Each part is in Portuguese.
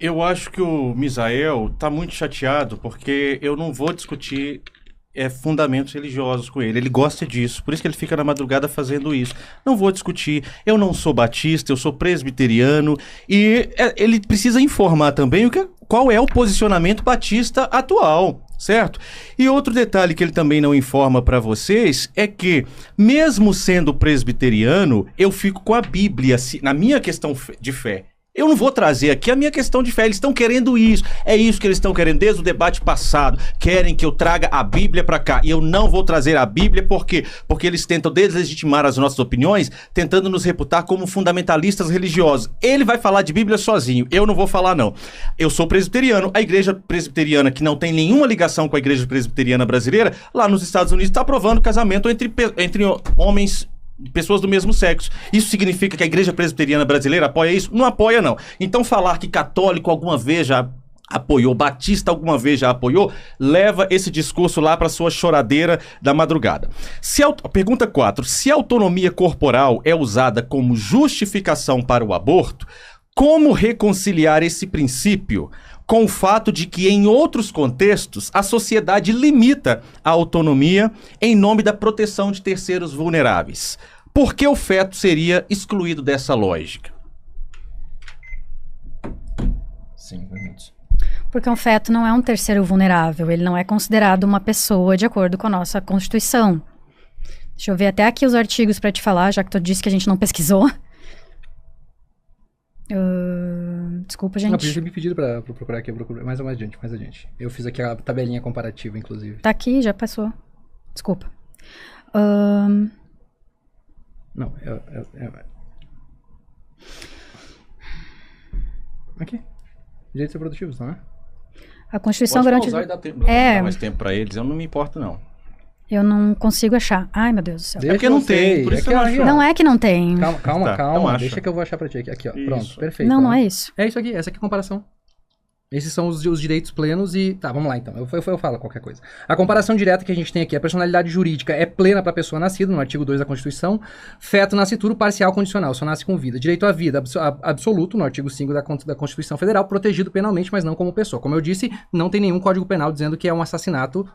Eu acho que o Misael tá muito chateado porque eu não vou discutir fundamentos religiosos com ele. Ele gosta disso, por isso que ele fica na madrugada fazendo isso. Não vou discutir. Eu não sou batista, eu sou presbiteriano e ele precisa informar também qual é o posicionamento batista atual. Certo? E outro detalhe que ele também não informa para vocês é que, mesmo sendo presbiteriano, eu fico com a Bíblia na minha questão de fé. Eu não vou trazer aqui a minha questão de fé. Eles estão querendo isso. É isso que eles estão querendo desde o debate passado. Querem que eu traga a Bíblia para cá. E eu não vou trazer a Bíblia por quê? Porque eles tentam deslegitimar as nossas opiniões, tentando nos reputar como fundamentalistas religiosos. Ele vai falar de Bíblia sozinho. Eu não vou falar, não. Eu sou presbiteriano. A igreja presbiteriana, que não tem nenhuma ligação com a igreja presbiteriana brasileira, lá nos Estados Unidos está aprovando casamento entre homens, pessoas do mesmo sexo. Isso significa que a igreja presbiteriana brasileira apoia isso? Não apoia, não. Então falar que católico alguma vez já apoiou, batista alguma vez já apoiou, leva esse discurso lá para sua choradeira da madrugada. Pergunta 4. Se a autonomia corporal é usada como justificação para o aborto, como reconciliar esse princípio com o fato de que, em outros contextos, a sociedade limita a autonomia em nome da proteção de terceiros vulneráveis? Por que o feto seria excluído dessa lógica? 5 minutos. Porque um feto não é um terceiro vulnerável, ele não é considerado uma pessoa de acordo com a nossa Constituição. Deixa eu ver até aqui os artigos para te falar, já que tu disse que a gente não pesquisou. Desculpa, gente. Não, podia ter me pedido pra procurar aqui, eu procuro mais adiante. Eu fiz aqui a tabelinha comparativa, inclusive. Tá aqui, já passou. Desculpa. Não, Aqui. Direitos reprodutivos, não é? A Constituição Pode garante... pausar e dar mais tempo pra eles, eu não me importo, não. Eu não consigo achar. Ai, meu Deus do céu. É porque não tem, por isso que eu acho. Não é que não tem. Calma. Então Deixa que eu vou achar pra ti aqui, ó. Isso. Pronto, perfeito. Não é isso. É isso aqui, essa aqui é a comparação. Esses são os direitos plenos e... Tá, vamos lá então. Eu falo qualquer coisa. A comparação direta que a gente tem aqui, a personalidade jurídica é plena para a pessoa nascida, no artigo 2 da Constituição. Feto nascituro parcial condicional, só nasce com vida. Direito à vida absoluto, no artigo 5 da Constituição Federal, protegido penalmente, mas não como pessoa. Como eu disse, não tem nenhum código penal dizendo que é um assassinato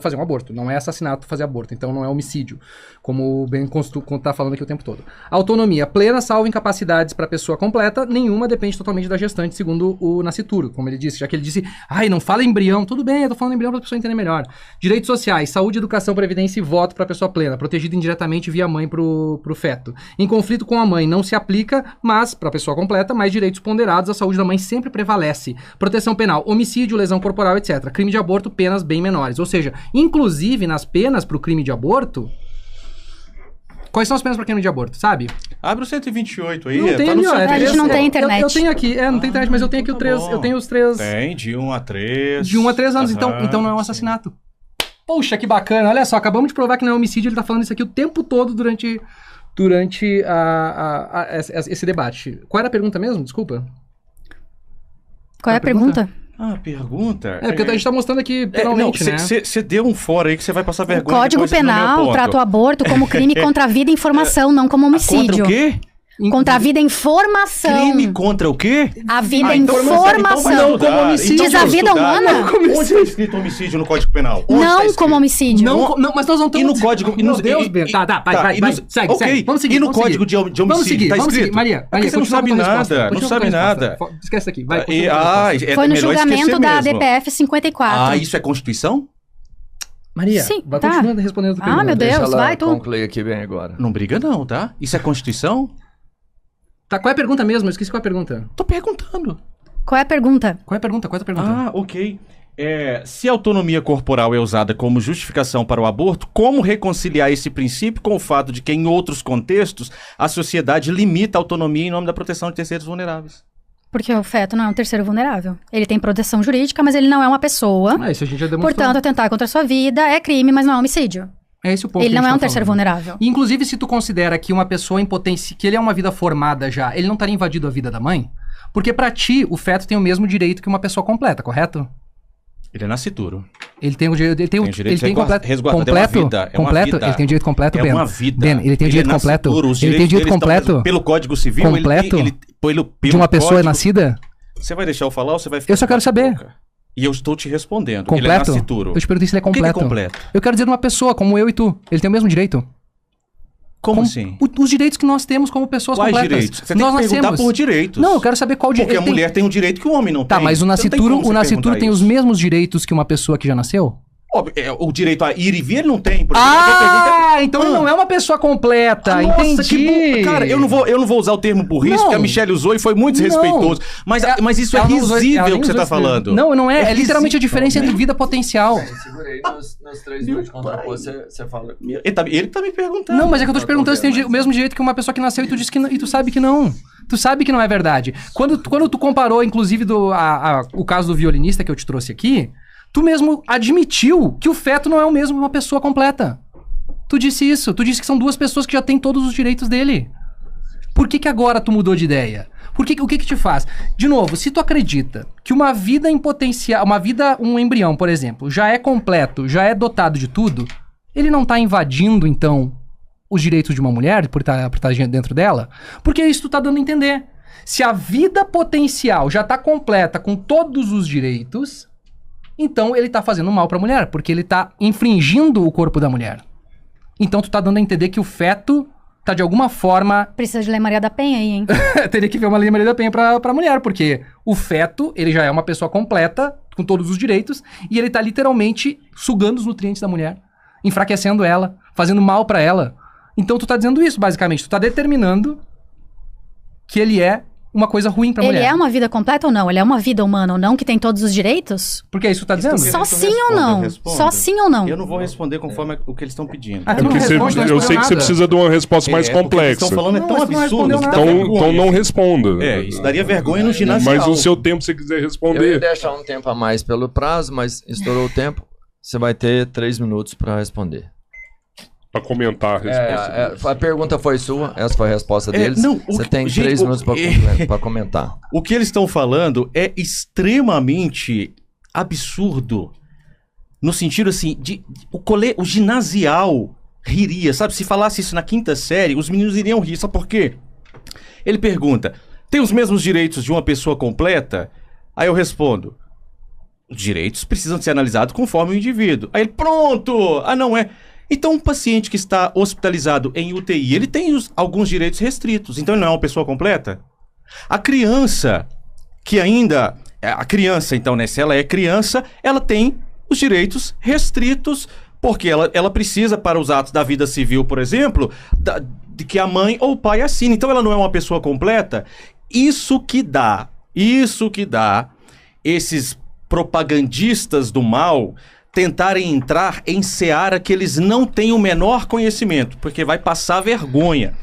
fazer um aborto. Não é assassinato fazer aborto, então não é homicídio, como o Ben está falando aqui o tempo todo. Autonomia plena, salvo incapacidades para a pessoa completa, nenhuma depende totalmente da gestante, segundo o nascituro, como ele disse, já que ele disse, não fala embrião, tudo bem, eu tô falando embrião para a pessoa entender melhor. Direitos sociais, saúde, educação, previdência e voto para a pessoa plena, protegido indiretamente via mãe pro feto. Em conflito com a mãe não se aplica, mas para a pessoa completa, mais direitos ponderados, a saúde da mãe sempre prevalece. Proteção penal, homicídio, lesão corporal, etc. Crime de aborto, penas bem menores, ou seja, inclusive nas penas pro crime de aborto. Quais são as penas para crime de aborto, sabe? Abre o 128 aí. Não tem, a gente não tem internet. Eu tenho aqui, não tem internet, mas eu tenho aqui eu tenho os 3. Tem, de 1 a 3. De 1 a 3 anos, então não é um assassinato. Poxa, que bacana. Olha só, acabamos de provar que não é homicídio, ele tá falando isso aqui o tempo todo durante esse debate. Qual era a pergunta mesmo? Desculpa. Qual é a pergunta? Pergunta? Porque a gente tá mostrando aqui penalmente, né? Você deu um fora aí que você vai passar vergonha. O Código Penal trata o aborto como crime contra a vida e informação, não como homicídio. Contra o quê? Contra a vida e informação. Crime contra o quê? A vida e informação. Não como homicídio. Diz a vida humana? Onde está escrito homicídio no Código Penal? Não como homicídio. Não, mas nós não estamos... E no Código... Meu Deus, Ben. Tá, vai. Segue. Vamos seguir. E no Código de homicídio tá escrito? Vamos seguir. Maria, você não sabe nada. Não sabe nada. Esquece isso aqui. Vai. Foi no julgamento da DPF 54. Isso é Constituição? Maria, vai continuando respondendo a pergunta. Meu Deus, vai tu. Concluir aqui bem agora. Não briga não, tá? Isso é Constituição? Tá, qual é a pergunta mesmo? Eu esqueci qual é a pergunta. Tô perguntando. Qual é a pergunta? Ok. Se a autonomia corporal é usada como justificação para o aborto, como reconciliar esse princípio com o fato de que, em outros contextos, a sociedade limita a autonomia em nome da proteção de terceiros vulneráveis? Porque o feto não é um terceiro vulnerável. Ele tem proteção jurídica, mas ele não é uma pessoa. Isso a gente já demonstrou. Portanto, atentar contra a sua vida é crime, mas não é homicídio. É esse o ponto. Ele não é um terceiro vulnerável. Inclusive, se tu considera que uma pessoa em potência, que ele é uma vida formada já, ele não estaria invadindo a vida da mãe? Porque pra ti, o feto tem o mesmo direito que uma pessoa completa, correto? Ele é nascituro. Ele tem o direito, ele tem completo. Completo? Ele tem o direito completo, Ben. É uma vida. Ben, ele tem o direito completo. Os ele tem o direito completo. completo. Pelo Código Civil, completo pelo de uma pessoa código, nascida? Você vai deixar eu falar ou você vai ficar... Eu só quero saber. E eu estou te respondendo. Completo? Ele é nascituro. Eu te perguntei se ele é O que completo. é completo? Eu quero dizer de uma pessoa como eu e tu. Ele tem o mesmo direito? Como assim? Os direitos que nós temos como pessoas Quais completas. direitos? Você tem que perguntar por direitos. Não, eu quero saber qual direito. Porque a mulher tem um direito que o homem não tem. Tá, mas o nascituro tem os mesmos direitos que uma pessoa que já nasceu? Óbvio, o direito a ir e vir ele não tem. Então ele não é uma pessoa completa. Entendi. Cara, eu não vou usar o termo burrice, porque a Michelle usou e foi muito desrespeitoso. Mas isso é risível o que você tá falando. Não é. É literalmente a diferença entre vida potencial. Segura aí, nos 3 minutos de contrapor, você fala. Ele tá me perguntando. Não, mas é que eu tô te perguntando se tem o mesmo direito que uma pessoa que nasceu e tu disse que não, e tu sabe que não. Tu sabe que não é verdade. Quando tu comparou, inclusive, o caso do violinista que eu te trouxe aqui, tu mesmo admitiu que o feto não é o mesmo que uma pessoa completa. Tu disse isso. Tu disse que são duas pessoas que já têm todos os direitos dele. Por que agora tu mudou de ideia? O que te faz? De novo, se tu acredita que uma vida em potencial, um embrião, por exemplo, já é completo, já é dotado de tudo, ele não tá invadindo, então, os direitos de uma mulher por estar dentro dela? Porque isso tu tá dando a entender. Se a vida potencial já tá completa com todos os direitos, então ele tá fazendo mal pra mulher, porque ele tá infringindo o corpo da mulher. Então tu tá dando a entender que o feto tá de alguma forma... Precisa de Lei Maria da Penha aí, hein? Teria que ver uma Lei Maria da Penha pra mulher, porque o feto, ele já é uma pessoa completa, com todos os direitos, e ele tá literalmente sugando os nutrientes da mulher, enfraquecendo ela, fazendo mal pra ela. Então tu tá dizendo isso, basicamente. Tu tá determinando que ele é uma coisa ruim pra mulher. Ele é uma vida completa ou não? Ele é uma vida humana ou não, que tem todos os direitos? Porque é isso que tu tá dizendo? Só sim ou não? Só sim ou não? Eu não vou responder conforme o que eles estão pedindo. Eu sei que você precisa de uma resposta mais complexa. Estão falando é tão absurdo que dá então vergonha. não responda. Isso daria vergonha no ginásio. Mas o seu tempo, se você quiser Eu ia responder. deixar um tempo a mais pelo prazo, mas estourou o tempo. Você vai ter 3 minutos para responder. Pra comentar a resposta. A pergunta foi sua, essa foi a resposta deles. Você tem 3 minutos para comentar. O que eles estão falando é extremamente absurdo. No sentido assim, o ginasial riria, sabe? Se falasse isso na 5ª série, os meninos iriam rir. Sabe por quê? Ele pergunta, tem os mesmos direitos de uma pessoa completa? Aí eu respondo, os direitos precisam ser analisados conforme o indivíduo. Aí ele, pronto! Não é... Então, um paciente que está hospitalizado em UTI, ele tem alguns direitos restritos. Então, ele não é uma pessoa completa? A criança, que ainda... A criança, então, né? Se ela é criança, ela tem os direitos restritos, porque ela precisa, para os atos da vida civil, por exemplo, de que a mãe ou o pai assine. Então, ela não é uma pessoa completa? Isso que dá esses propagandistas do mal tentarem entrar em seara que eles não têm o menor conhecimento, porque vai passar vergonha.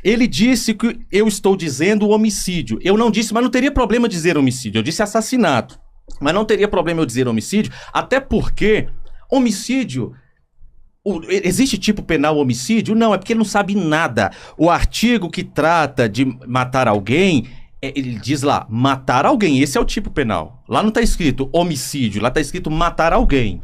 Ele disse que eu estou dizendo homicídio. Eu não disse, mas não teria problema dizer homicídio. Eu disse assassinato. Mas não teria problema eu dizer homicídio, até porque homicídio... Existe tipo penal homicídio? Não, é porque ele não sabe nada. O artigo que trata de matar alguém... Ele diz lá, matar alguém, esse é o tipo penal. Lá não está escrito homicídio, lá está escrito matar alguém,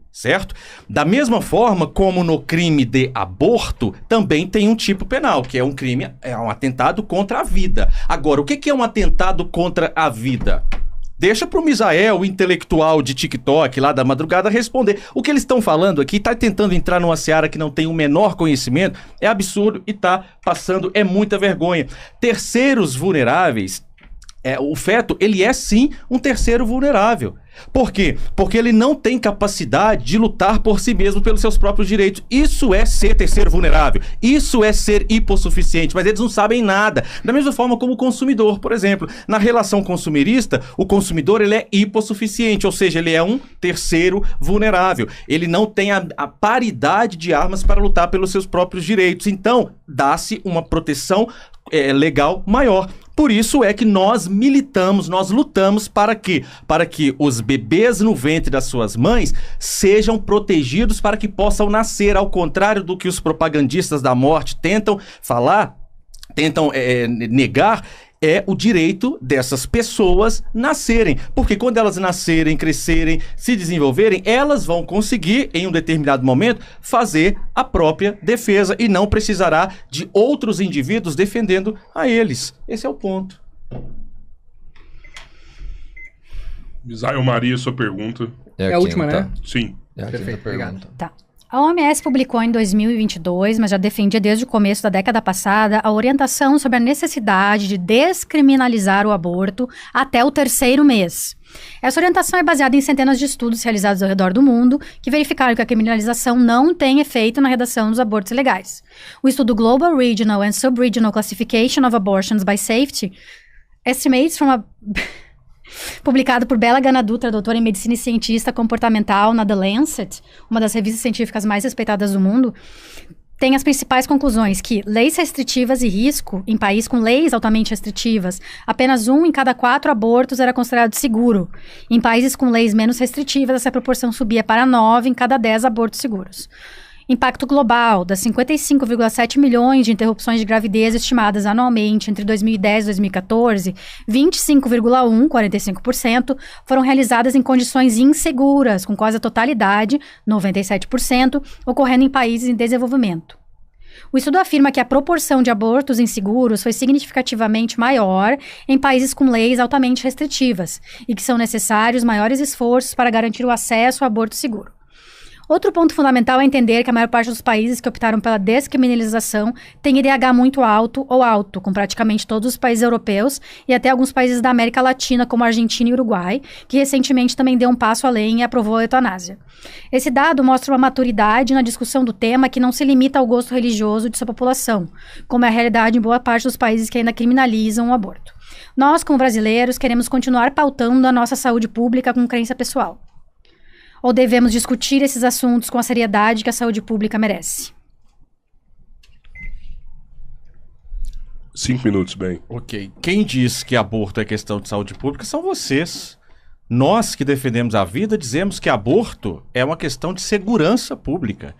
certo? Da mesma forma como no crime de aborto, também tem um tipo penal, que é um crime, é um atentado contra a vida. Agora, o que é um atentado contra a vida? Deixa pro Misael, o intelectual de TikTok lá da madrugada, responder. O que eles estão falando aqui, tá tentando entrar numa seara que não tem o menor conhecimento, é absurdo e tá passando, é muita vergonha. Terceiros vulneráveis, o feto, ele é sim um terceiro vulnerável. Por quê? Porque ele não tem capacidade de lutar por si mesmo pelos seus próprios direitos. Isso é ser terceiro vulnerável. Isso é ser hipossuficiente. Mas eles não sabem nada. Da mesma forma como o consumidor, por exemplo. Na relação consumerista, o consumidor ele é hipossuficiente, ou seja, ele é um terceiro vulnerável. Ele não tem a paridade de armas para lutar pelos seus próprios direitos. Então, dá-se uma proteção legal maior. Por isso é que nós militamos, nós lutamos para que os bebês no ventre das suas mães sejam protegidos para que possam nascer, ao contrário do que os propagandistas da morte tentam falar, negar, é o direito dessas pessoas nascerem. Porque quando elas nascerem, crescerem, se desenvolverem, elas vão conseguir, em um determinado momento, fazer a própria defesa e não precisará de outros indivíduos defendendo a eles. Esse é o ponto. Misael Maria, sua pergunta. É a última, né? Sim. É a Perfeito, quinta pergunta. Tá. A OMS publicou em 2022, mas já defendia desde o começo da década passada, a orientação sobre a necessidade de descriminalizar o aborto até o 3º mês. Essa orientação é baseada em centenas de estudos realizados ao redor do mundo que verificaram que a criminalização não tem efeito na redação dos abortos ilegais. O estudo Global Regional and Subregional Classification of Abortions by Safety Estimates from a... publicado por Bela Ganadou, doutora em medicina e cientista comportamental na The Lancet, uma das revistas científicas mais respeitadas do mundo, tem as principais conclusões que leis restritivas e risco, em país com leis altamente restritivas, apenas 1 em cada 4 abortos era considerado seguro. Em países com leis menos restritivas, essa proporção subia para 9 em cada 10 abortos seguros. Impacto global, das 55,7 milhões de interrupções de gravidez estimadas anualmente entre 2010 e 2014, 25,1, 45%, foram realizadas em condições inseguras, com quase a totalidade, 97%, ocorrendo em países em desenvolvimento. O estudo afirma que a proporção de abortos inseguros foi significativamente maior em países com leis altamente restritivas e que são necessários maiores esforços para garantir o acesso ao aborto seguro. Outro ponto fundamental é entender que a maior parte dos países que optaram pela descriminalização tem IDH muito alto ou alto, com praticamente todos os países europeus e até alguns países da América Latina, como Argentina e Uruguai, que recentemente também deu um passo além e aprovou a eutanásia. Esse dado mostra uma maturidade na discussão do tema que não se limita ao gosto religioso de sua população, como é a realidade em boa parte dos países que ainda criminalizam o aborto. Nós, como brasileiros, queremos continuar pautando a nossa saúde pública com crença pessoal. Ou devemos discutir esses assuntos com a seriedade que a saúde pública merece? 5 minutos, bem. Ok. Quem diz que aborto é questão de saúde pública são vocês. Nós que defendemos a vida dizemos que aborto é uma questão de segurança pública.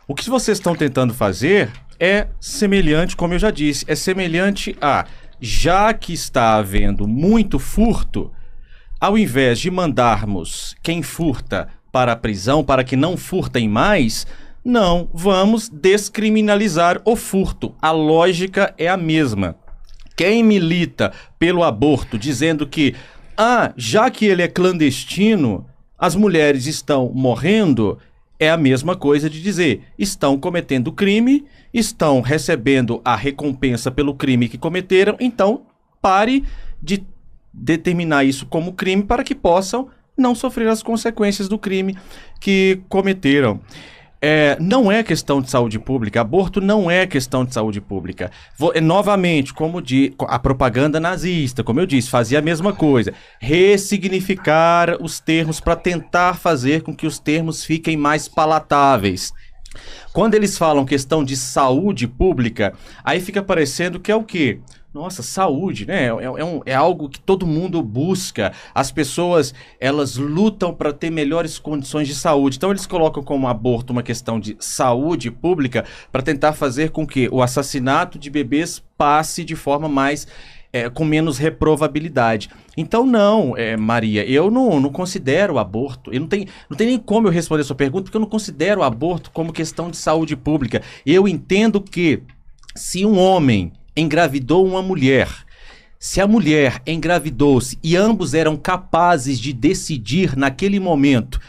O que vocês estão tentando fazer é semelhante, como eu já disse, é semelhante a, já que está havendo muito furto, ao invés de mandarmos quem furta para a prisão, para que não furtem mais, não, vamos descriminalizar o furto. A lógica é a mesma. Quem milita pelo aborto dizendo que, já que ele é clandestino, as mulheres estão morrendo, é a mesma coisa de dizer, estão cometendo crime, estão recebendo a recompensa pelo crime que cometeram, então pare de determinar isso como crime para que possam não sofrer as consequências do crime que cometeram. Não é questão de saúde pública, aborto não é questão de saúde pública. Novamente, como a propaganda nazista, como eu disse, fazia a mesma coisa. Ressignificar os termos para tentar fazer com que os termos fiquem mais palatáveis. Quando eles falam questão de saúde pública, aí fica parecendo que é o quê? Nossa, saúde, né? É algo que todo mundo busca. As pessoas, elas lutam para ter melhores condições de saúde. Então, eles colocam como aborto uma questão de saúde pública para tentar fazer com que o assassinato de bebês passe de forma mais... com menos reprovabilidade. Então, não, Maria, eu não considero o aborto, não tem nem como eu responder a sua pergunta, porque eu não considero o aborto como questão de saúde pública. Eu entendo que se um homem engravidou uma mulher, se a mulher engravidou-se e ambos eram capazes de decidir naquele momento,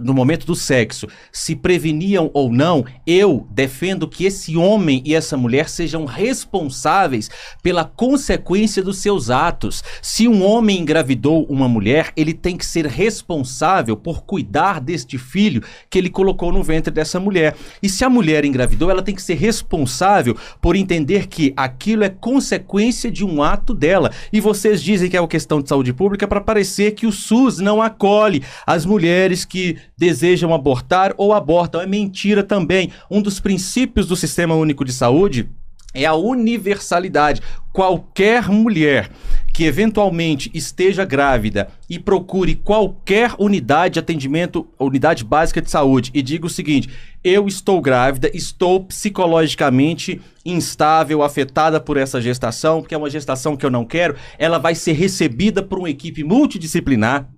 no momento do sexo, se preveniam ou não, eu defendo que esse homem e essa mulher sejam responsáveis pela consequência dos seus atos. Se um homem engravidou uma mulher, ele tem que ser responsável por cuidar deste filho que ele colocou no ventre dessa mulher. E se a mulher engravidou, ela tem que ser responsável por entender que aquilo é consequência de um ato dela. E vocês dizem que é uma questão de saúde pública para parecer que o SUS não acolhe as mulheres que desejam abortar ou abortam. É mentira também. Um dos princípios do Sistema Único de Saúde é a universalidade. Qualquer mulher que eventualmente esteja grávida e procure qualquer unidade de atendimento, unidade básica de saúde, e diga o seguinte: eu estou grávida, estou psicologicamente instável, afetada por essa gestação, porque é uma gestação que eu não quero, ela vai ser recebida por uma equipe multidisciplinar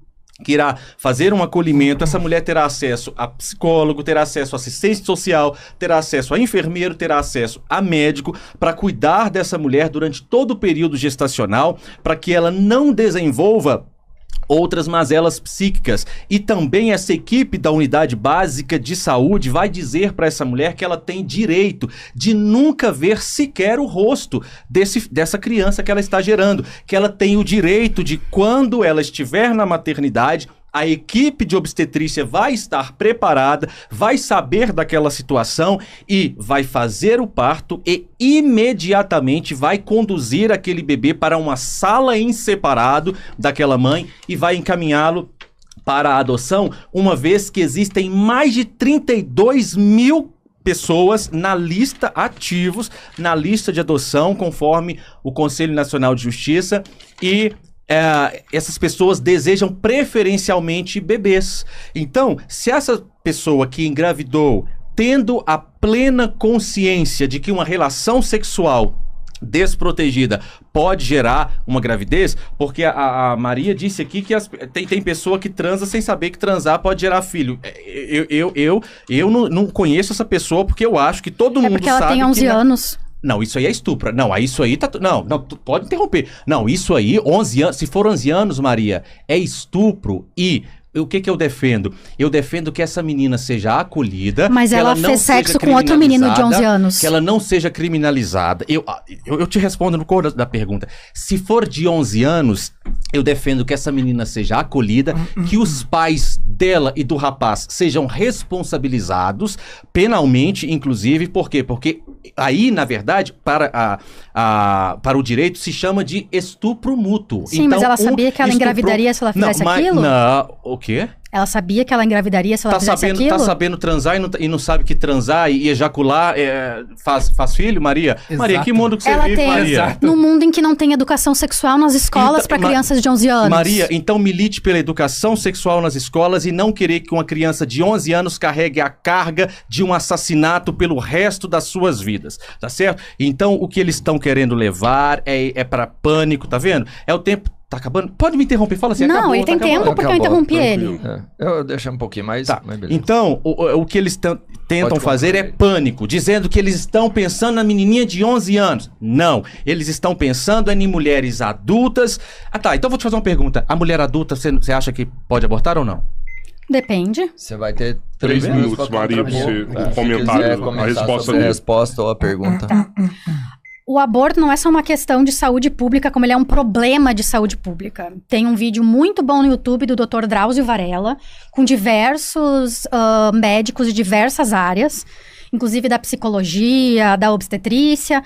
que irá fazer um acolhimento. Essa mulher terá acesso a psicólogo, terá acesso a assistente social, terá acesso a enfermeiro, terá acesso a médico para cuidar dessa mulher durante todo o período gestacional, para que ela não desenvolva outras mazelas psíquicas. E também essa equipe da unidade básica de saúde vai dizer para essa mulher que ela tem direito de nunca ver sequer o rosto dessa criança que ela está gerando, que ela tem o direito de, quando ela estiver na maternidade, a equipe de obstetrícia vai estar preparada, vai saber daquela situação e vai fazer o parto e imediatamente vai conduzir aquele bebê para uma sala em separado daquela mãe e vai encaminhá-lo para a adoção, uma vez que existem mais de 32 mil pessoas na lista, ativos na lista de adoção, conforme o Conselho Nacional de Justiça, e essas pessoas desejam preferencialmente bebês. Então, se essa pessoa que engravidou, tendo a plena consciência de que uma relação sexual desprotegida pode gerar uma gravidez, porque a Maria disse aqui que tem pessoa que transa sem saber que transar pode gerar filho. Eu não conheço essa pessoa, porque eu acho que todo mundo sabe. É porque ela tem 11 anos. Não, isso aí é estupro. Não, isso aí tá... Não, tu pode interromper. Não, isso aí, 11 anos... Se for 11 anos, Maria, é estupro. E o que eu defendo? Eu defendo que essa menina seja acolhida. Mas ela fez sexo com outro menino de 11 anos. Que ela não seja criminalizada. Eu te respondo no coro da pergunta. Se for de 11 anos, eu defendo que essa menina seja acolhida, que os pais dela e do rapaz sejam responsabilizados penalmente, inclusive. Por quê? Porque aí, na verdade, para o direito se chama de estupro mútuo. Sim, então, mas ela sabia que ela engravidaria se ela fizesse aquilo? Não, o quê? Ela sabia que ela engravidaria se ela fizesse aquilo? Tá sabendo transar e não sabe que transar e ejacular faz filho, Maria? Exato. Maria, que mundo que você vive, Maria? Num mundo em que não tem educação sexual nas escolas para crianças de 11 anos. Maria, então milite pela educação sexual nas escolas e não querer que uma criança de 11 anos carregue a carga de um assassinato pelo resto das suas vidas, tá certo? Então o que eles estão querendo levar é para pânico, tá vendo? É o tempo... Tá acabando? Pode me interromper, fala assim. Não, acabou, ele tem tempo porque eu interrompi ele. Eu deixei um pouquinho mais, tá. Mas beleza. Então, o que eles tentam fazer é pânico, dizendo que eles estão pensando na menininha de 11 anos. Não, eles estão pensando em mulheres adultas. Ah tá, então vou te fazer uma pergunta. A mulher adulta, você acha que pode abortar ou não? Depende. Você vai ter 3 minutos, Maria, pra você comentar a resposta dele. A resposta ou a pergunta. O aborto não é só uma questão de saúde pública, como ele é um problema de saúde pública. Tem um vídeo muito bom no YouTube do Dr. Drauzio Varela, com diversos médicos de diversas áreas, inclusive da psicologia, da obstetrícia,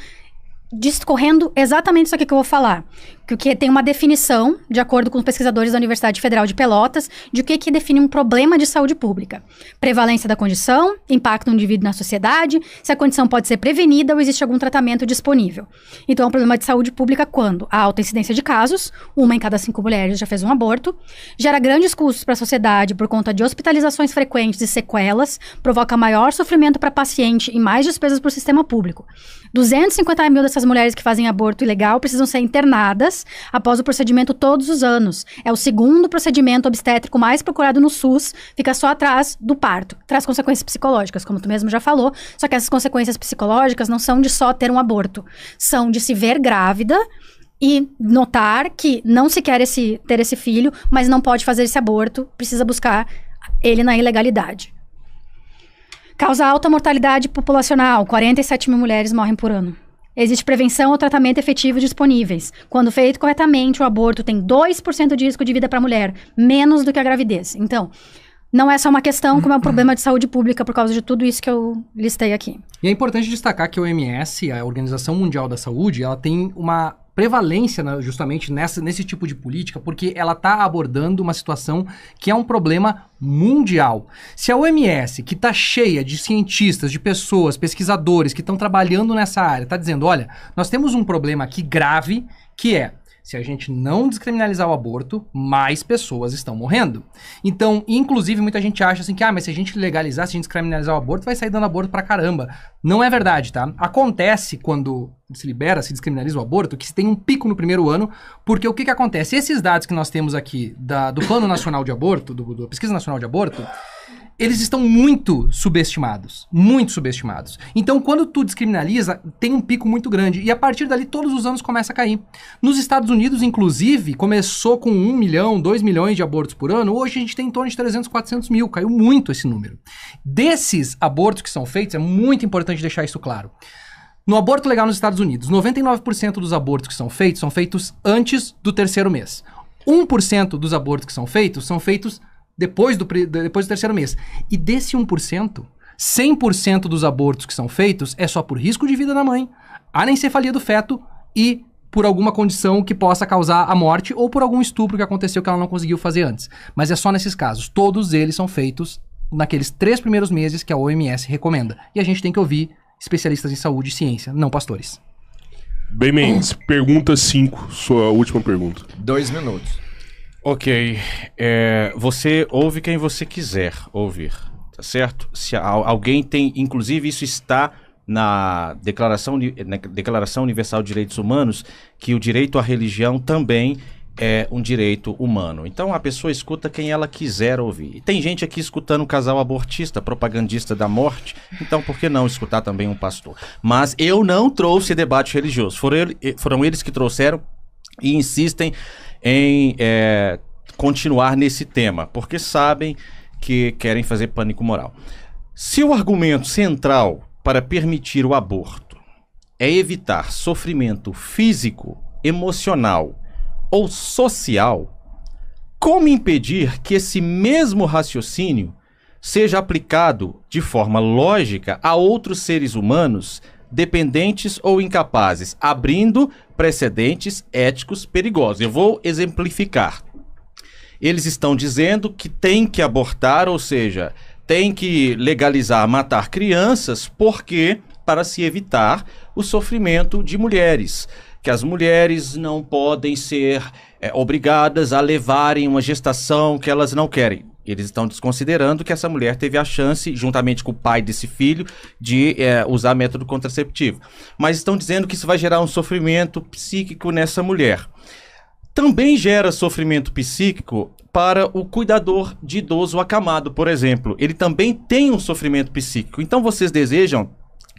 discorrendo exatamente isso aqui que eu vou falar. Que tem uma definição, de acordo com os pesquisadores da Universidade Federal de Pelotas, de o que define um problema de saúde pública. Prevalência da condição, impacto no indivíduo na sociedade, se a condição pode ser prevenida ou existe algum tratamento disponível. Então, é um problema de saúde pública quando há alta incidência de casos, 1 em cada 5 mulheres já fez um aborto, gera grandes custos para a sociedade por conta de hospitalizações frequentes e sequelas, provoca maior sofrimento para paciente e mais despesas para o sistema público. 250 mil dessas mulheres que fazem aborto ilegal precisam ser internadas após o procedimento todos os anos. É o segundo procedimento obstétrico mais procurado no SUS, fica só atrás do parto. Traz consequências psicológicas, como tu mesmo já falou, só que essas consequências psicológicas não são de só ter um aborto, são de se ver grávida e notar que não se quer ter esse filho, mas não pode fazer esse aborto, precisa buscar ele na ilegalidade. Causa alta mortalidade populacional, 47 mil mulheres morrem por ano. Existe prevenção ou tratamento efetivo disponíveis. Quando feito corretamente, o aborto tem 2% de risco de vida para a mulher, menos do que a gravidez. Então, não é só uma questão, como é um problema de saúde pública por causa de tudo isso que eu listei aqui. E é importante destacar que a OMS, a Organização Mundial da Saúde, ela tem uma prevalência justamente nesse tipo de política, porque ela está abordando uma situação que é um problema mundial. Se a OMS, que está cheia de cientistas, de pessoas, pesquisadores que estão trabalhando nessa área, está dizendo, olha, nós temos um problema aqui grave, que é, se a gente não descriminalizar o aborto, mais pessoas estão morrendo. Então, inclusive, muita gente acha assim que, mas se a gente legalizar, se a gente descriminalizar o aborto, vai sair dando aborto pra caramba. Não é verdade, tá? Acontece quando se libera, se descriminaliza o aborto, que se tem um pico no primeiro ano, porque o que acontece? Esses dados que nós temos aqui do Plano Nacional de Aborto, da Pesquisa Nacional de Aborto, eles estão muito subestimados. Muito subestimados. Então, quando tu descriminaliza, tem um pico muito grande. E a partir dali, todos os anos começa a cair. Nos Estados Unidos, inclusive, começou com 1 milhão, 2 milhões de abortos por ano. Hoje a gente tem em torno de 300, 400 mil. Caiu muito esse número. Desses abortos que são feitos, é muito importante deixar isso claro. No aborto legal nos Estados Unidos, 99% dos abortos que são feitos antes do 3º mês. 1% dos abortos que são feitos depois do 3º mês. E desse 1%, 100% dos abortos que são feitos é só por risco de vida da mãe, anencefalia do feto e por alguma condição que possa causar a morte ou por algum estupro que aconteceu que ela não conseguiu fazer antes. Mas é só nesses casos. Todos eles são feitos naqueles 3 primeiros meses que a OMS recomenda. E a gente tem que ouvir especialistas em saúde e ciência, não pastores. Bem, Mendes, pergunta 5, sua última pergunta. 2 minutos. Ok. Você ouve quem você quiser ouvir, tá certo? Se alguém tem, inclusive isso está na Declaração Universal de Direitos Humanos, que o direito à religião também é um direito humano. Então a pessoa escuta quem ela quiser ouvir. E tem gente aqui escutando um casal abortista, propagandista da morte, então por que não escutar também um pastor? Mas eu não trouxe debate religioso. Foram eles que trouxeram e insistem em continuar nesse tema, porque sabem que querem fazer pânico moral. Se o argumento central para permitir o aborto é evitar sofrimento físico, emocional ou social, como impedir que esse mesmo raciocínio seja aplicado de forma lógica a outros seres humanos dependentes ou incapazes, abrindo precedentes éticos perigosos? Eu vou exemplificar. Eles estão dizendo que tem que abortar, ou seja, tem que legalizar matar crianças para se evitar o sofrimento de mulheres, que as mulheres não podem ser obrigadas a levarem uma gestação que elas não querem. Eles estão desconsiderando que essa mulher teve a chance, juntamente com o pai desse filho, de usar método contraceptivo. Mas estão dizendo que isso vai gerar um sofrimento psíquico nessa mulher. Também gera sofrimento psíquico para o cuidador de idoso acamado, por exemplo. Ele também tem um sofrimento psíquico. Então vocês desejam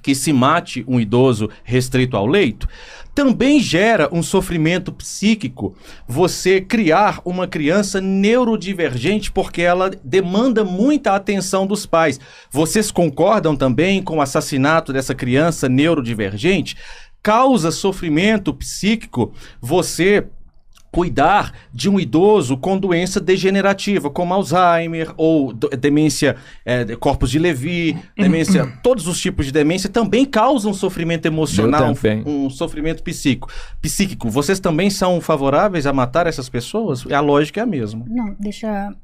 que se mate um idoso restrito ao leito? Também gera um sofrimento psíquico você criar uma criança neurodivergente porque ela demanda muita atenção dos pais. Vocês concordam também com o assassinato dessa criança neurodivergente? Causa sofrimento psíquico você cuidar de um idoso com doença degenerativa, como Alzheimer ou demência, corpos de Levy, demência, todos os tipos de demência também causam sofrimento emocional, um sofrimento psíquico. Vocês também são favoráveis a matar essas pessoas? A lógica é a mesma. Não, deixa...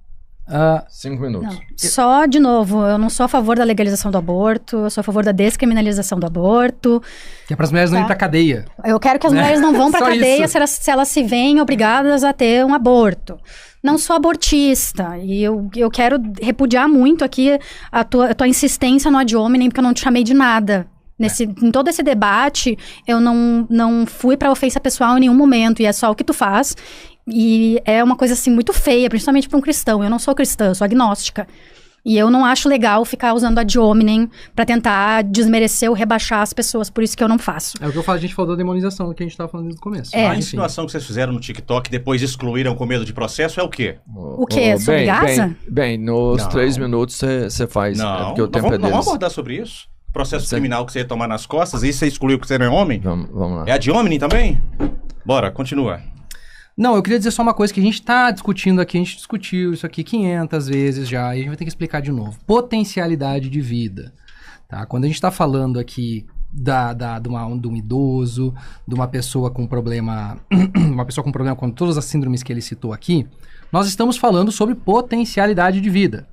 5 minutos. Não. Só, de novo, eu não sou a favor da legalização do aborto, eu sou a favor da descriminalização do aborto. Que é para as mulheres não irem pra cadeia. Eu quero que as mulheres não vão pra cadeia se elas se veem obrigadas a ter um aborto. Não sou abortista, e eu quero repudiar muito aqui a tua insistência no ad hominem, porque eu não te chamei de nada. Em todo esse debate, eu não fui pra ofensa pessoal em nenhum momento, e é só o que tu faz. E é uma coisa, assim, muito feia, principalmente para um cristão. Eu não sou cristã, eu sou agnóstica. E eu não acho legal ficar usando ad hominem pra tentar desmerecer ou rebaixar as pessoas, por isso que eu não faço. É o que eu falo, a gente falou da demonização, que a gente tava falando desde o começo. A insinuação que vocês fizeram no TikTok, depois excluíram com medo de processo, é o quê? O quê? Sobre Gaza? Bem, nos 3 minutos você faz. Não, porque o tempo não vamos abordar sobre isso. Processo criminal que você ia tomar nas costas, e você excluiu que você não é homem? Vamos lá. É ad hominem também? Bora, continua. Não, eu queria dizer só uma coisa que a gente tá discutindo aqui, a gente discutiu isso aqui 500 vezes já, e a gente vai ter que explicar de novo. Potencialidade de vida, tá? Quando a gente tá falando aqui de um idoso, de uma pessoa com problema, com todas as síndromes que ele citou aqui, nós estamos falando sobre potencialidade de vida.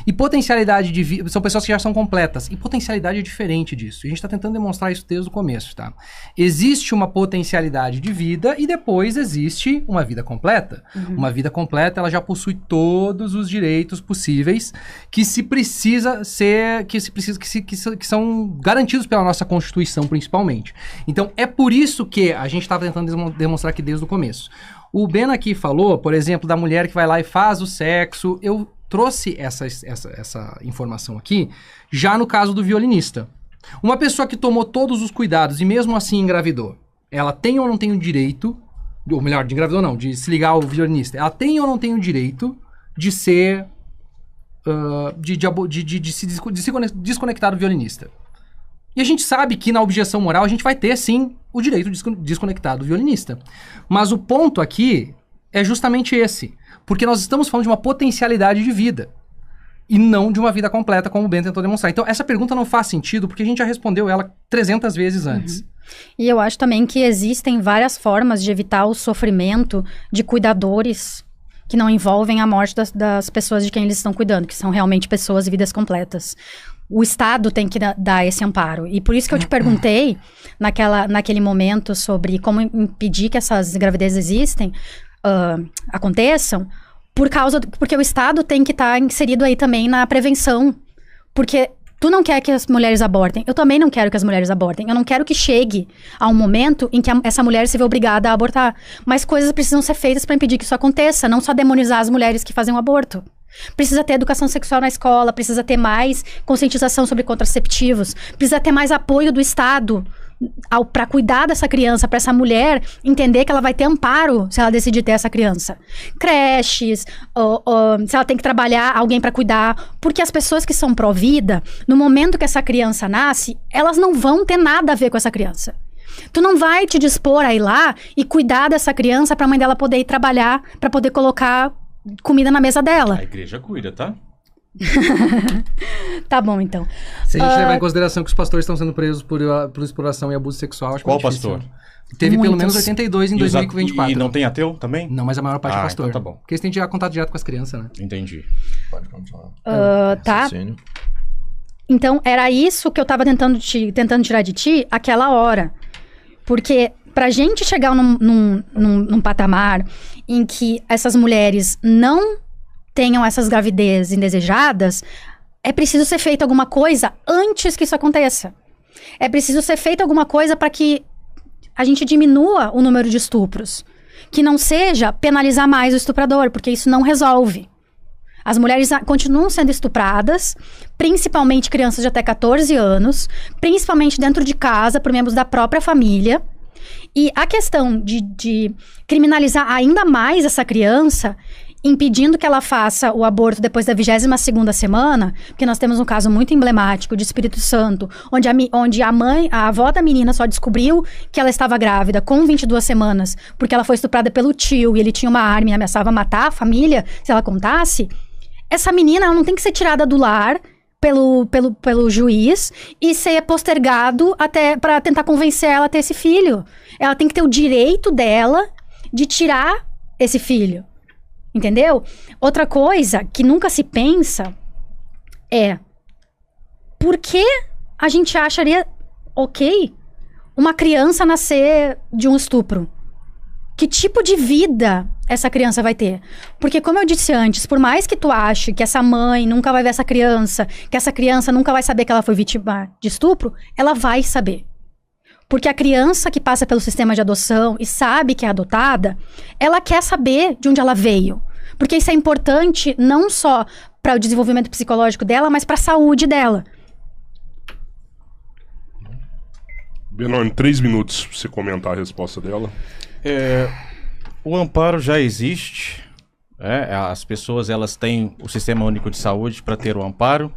E potencialidade de vida são pessoas que já são completas. E potencialidade é diferente disso. E a gente está tentando demonstrar isso desde o começo, tá? Existe uma potencialidade de vida e depois existe uma vida completa. Uhum. Uma vida completa, ela já possui todos os direitos possíveis que são garantidos pela nossa Constituição, principalmente. Então, é por isso que a gente estava tentando demonstrar aqui desde o começo. O Ben aqui falou, por exemplo, da mulher que vai lá e faz o sexo. trouxe essa informação aqui, já no caso do violinista. Uma pessoa que tomou todos os cuidados e mesmo assim engravidou, ela tem ou não tem o direito, ou melhor, de engravidou não, de se ligar ao violinista, ela tem ou não tem o direito de ser, de se desconectar do violinista? E a gente sabe que na objeção moral a gente vai ter, sim, o direito de desconectar do violinista. Mas o ponto aqui é justamente esse. Porque nós estamos falando de uma potencialidade de vida. E não de uma vida completa, como o Ben tentou demonstrar. Então, essa pergunta não faz sentido, porque a gente já respondeu ela 300 vezes antes. E eu acho também que existem várias formas de evitar o sofrimento de cuidadores que não envolvem a morte das pessoas de quem eles estão cuidando, que são realmente pessoas e vidas completas. O Estado tem que dar esse amparo. E por isso que eu te perguntei, naquele momento, sobre como impedir que essas gravidezes aconteçam, porque o Estado tem que estar inserido aí também na prevenção. Porque tu não quer que as mulheres abortem, eu também não quero que as mulheres abortem. Eu não quero que chegue a um momento em que essa mulher se vê obrigada a abortar. Mas coisas precisam ser feitas para impedir que isso aconteça, não só demonizar as mulheres que fazem o aborto. Precisa ter educação sexual na escola, precisa ter mais conscientização sobre contraceptivos, precisa ter mais apoio do Estado para cuidar dessa criança, para essa mulher entender que ela vai ter amparo se ela decidir ter essa criança. Creches, se ela tem que trabalhar, alguém para cuidar. Porque as pessoas que são pró-vida, no momento que essa criança nasce, elas não vão ter nada a ver com essa criança. Tu não vai te dispor a ir lá e cuidar dessa criança para a mãe dela poder ir trabalhar, para poder colocar comida na mesa dela. A igreja cuida, tá? Tá bom, então. Se a gente levar em consideração que os pastores estão sendo presos por exploração e abuso sexual, acho que Qual pastor? Teve Muitos. pelo menos 82 em 2024. E não tem ateu também? Não, mas a maior parte é pastor. Então tá bom. Porque eles têm contato direto com as crianças, né? Entendi. Pode continuar. Tá. Raciocínio. Então, era isso que eu tava tentando tirar de ti aquela hora. Porque pra gente chegar num patamar em que essas mulheres não tenham essas gravidez indesejadas, é preciso ser feito alguma coisa antes que isso aconteça. É preciso ser feito alguma coisa para que a gente diminua o número de estupros. Que não seja penalizar mais o estuprador, porque isso não resolve. As mulheres continuam sendo estupradas, principalmente crianças de até 14 anos, principalmente dentro de casa, por membros da própria família. E a questão de criminalizar ainda mais essa criança, impedindo que ela faça o aborto depois da 22ª semana, porque nós temos um caso muito emblemático de Espírito Santo, onde a avó da menina só descobriu que ela estava grávida com 22 semanas, porque ela foi estuprada pelo tio e ele tinha uma arma e ameaçava matar a família se ela contasse. Essa menina, ela não tem que ser tirada do lar pelo juiz e ser postergado até para tentar convencer ela a ter esse filho. Ela tem que ter o direito dela de tirar esse filho. Entendeu? Outra coisa que nunca se pensa é: por que a gente acharia ok uma criança nascer de um estupro? Que tipo de vida essa criança vai ter? Porque, como eu disse antes, por mais que tu ache que essa mãe nunca vai ver essa criança, que essa criança nunca vai saber que ela foi vítima de estupro, ela vai saber. Porque a criança que passa pelo sistema de adoção e sabe que é adotada, ela quer saber de onde ela veio. Porque isso é importante não só para o desenvolvimento psicológico dela, mas para a saúde dela. Benoni, 3 minutos para você comentar a resposta dela. O amparo já existe. As pessoas elas têm o Sistema Único de Saúde para ter o amparo.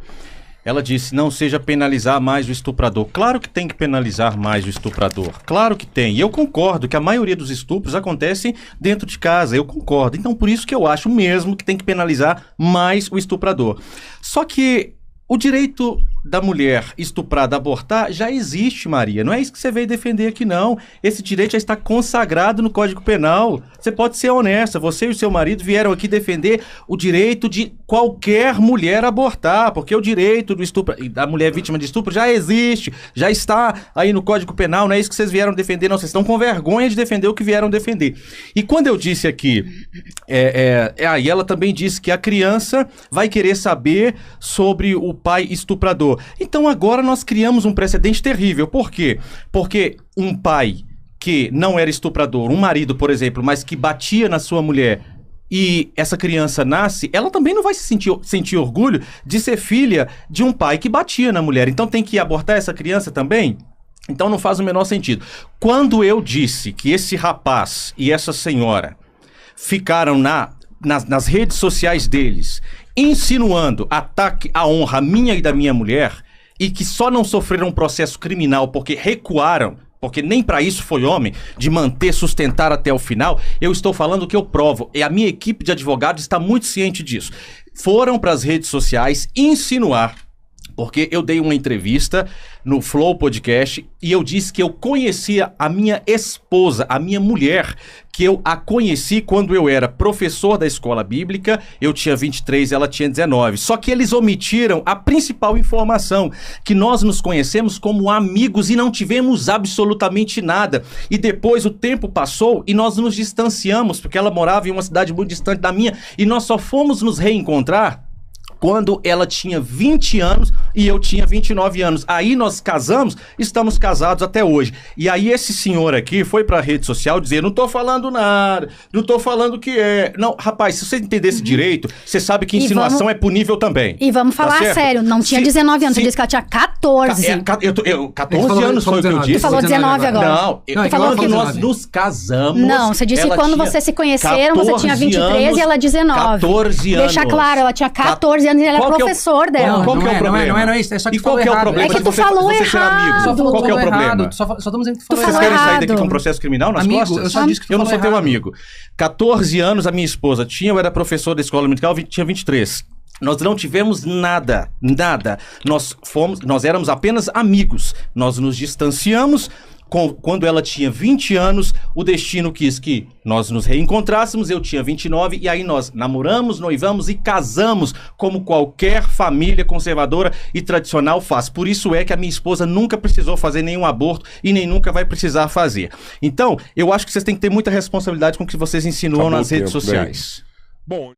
Ela disse, não seja penalizar mais o estuprador. Claro que tem que penalizar mais o estuprador. Claro que tem. E eu concordo que a maioria dos estupros acontecem dentro de casa. Eu concordo. Então, por isso que eu acho mesmo que tem que penalizar mais o estuprador. Só que o direito da mulher estuprada abortar já existe, Maria. Não é isso que você veio defender aqui, não. Esse direito já está consagrado no Código Penal. Você pode ser honesta. Você e o seu marido vieram aqui defender o direito de qualquer mulher abortar, porque o direito do estupro, da mulher vítima de estupro já existe, já está aí no Código Penal. Não é isso que vocês vieram defender, não. Vocês estão com vergonha de defender o que vieram defender. E quando eu disse aqui, aí ela também disse que a criança vai querer saber sobre o pai estuprador. Então agora nós criamos um precedente terrível. Por quê? Porque um pai que não era estuprador, um marido, por exemplo, mas que batia na sua mulher e essa criança nasce, ela também não vai se sentir orgulho de ser filha de um pai que batia na mulher. Então tem que abortar essa criança também? Então não faz o menor sentido. Quando eu disse que esse rapaz e essa senhora ficaram nas redes sociais deles insinuando ataque à honra minha e da minha mulher, e que só não sofreram um processo criminal porque recuaram, porque nem para isso foi homem, de manter, sustentar até o final, eu estou falando que eu provo. E a minha equipe de advogados está muito ciente disso. Foram para as redes sociais insinuar, porque eu dei uma entrevista no Flow Podcast e eu disse que eu conhecia a minha esposa, a minha mulher, que eu a conheci quando eu era professor da escola bíblica, eu tinha 23, ela tinha 19. Só que eles omitiram a principal informação, que nós nos conhecemos como amigos e não tivemos absolutamente nada. E depois o tempo passou e nós nos distanciamos, porque ela morava em uma cidade muito distante da minha, e nós só fomos nos reencontrar quando ela tinha 20 anos e eu tinha 29 anos. Aí nós casamos, estamos casados até hoje. E aí esse senhor aqui foi pra rede social dizer, não tô falando nada, não tô falando que é. Não, rapaz, se você entendesse direito, você sabe que insinuação é punível também. E vamos falar certo? sério, não tinha 19 anos, você disse que ela tinha 14. 14 anos foi o que eu disse. Tu falou 19 agora. Não, eu falou que nós nos casamos. Não, você disse que quando vocês se conheceram, você tinha 23 e ela 19. 14 anos. Deixa claro, ela tinha 14 anos e ele era professor dela. Qual que é o problema? Não é isso, é só que E qual que é o problema? É que tu falou errado. Qual que é o problema? Só estamos dizendo que tu falou Vocês errado. querem sair daqui com um processo criminal nas Amigo, costas? eu só disse que tu Eu não sou falou teu errado. amigo. 14 anos a minha esposa tinha, eu era professor da escola dominical, tinha 23. Nós não tivemos nada. Nós éramos apenas amigos. Nós nos distanciamos. Quando ela tinha 20 anos, o destino quis que nós nos reencontrássemos, eu tinha 29, e aí nós namoramos, noivamos e casamos, como qualquer família conservadora e tradicional faz. Por isso é que a minha esposa nunca precisou fazer nenhum aborto e nem nunca vai precisar fazer. Então, eu acho que vocês têm que ter muita responsabilidade com o que vocês insinuam Acabou nas o redes tempo, sociais. Bom...